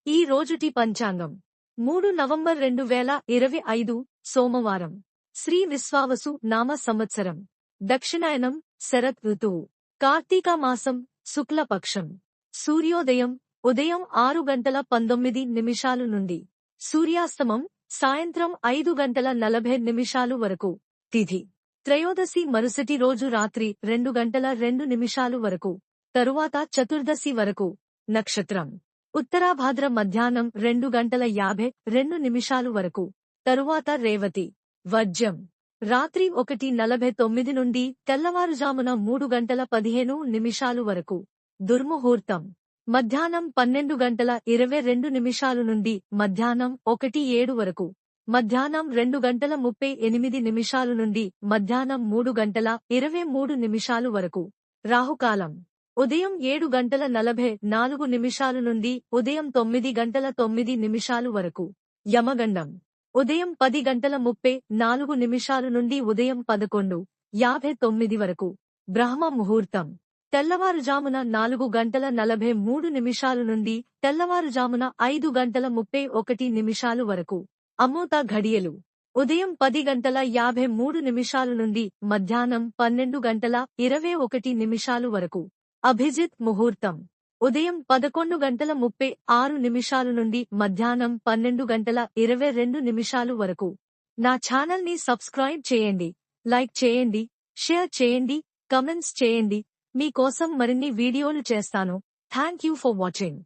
ఈ రోజుటి పంచాంగం 3 నవంబర్ 2025 సోమవారం. శ్రీ విశ్వావసు నామ సంవత్సరం. దక్షిణాయనం శరత్ ఋతువు. కార్తీక మాసం శుక్లపక్షం. సూర్యోదయం ఉదయం 6:19 నుండి. సూర్యాస్తమం సాయంత్రం 5:40 వరకు. తిథి త్రయోదశి మరుసటి రోజు రాత్రి 2:02 వరకు. తరువాత చతుర్దశి వరకు. నక్షత్రం ఉత్తరాభాద్ర మధ్యాహ్నం 2:52 వరకు. తరువాత రేవతి. వర్జ్యం రాత్రి 1:49 నుండి తెల్లవారుజామున 3:15 వరకు. దుర్ముహూర్తం మధ్యాహ్నం 12:22 నుండి మధ్యాహ్నం 1:07 వరకు. మధ్యాహ్నం 2:38 నుండి మధ్యాహ్నం 3:23 వరకు. రాహుకాలం ఉదయం 7:44 నుండి ఉదయం 9:09 వరకు. యమగండం ఉదయం 10:34 నుండి ఉదయం 11:59 వరకు. బ్రహ్మ ముహూర్తం తెల్లవారుజామున 4:43 నుండి తెల్లవారుజామున 5:31 వరకు. అమృత ఘడియలు ఉదయం 10:53 నుండి మధ్యాహ్నం 12:21 వరకు. అభిజిత్ ముహూర్తం ఉదయం 11:36 నుండి మధ్యాహ్నం 12:22 వరకు. నా ఛానల్ని సబ్స్క్రైబ్ చేయండి, లైక్ చేయండి, షేర్ చేయండి, కమెంట్స్ చేయండి. మీ కోసం మరిన్ని వీడియోలు చేస్తాను. Thank you for watching.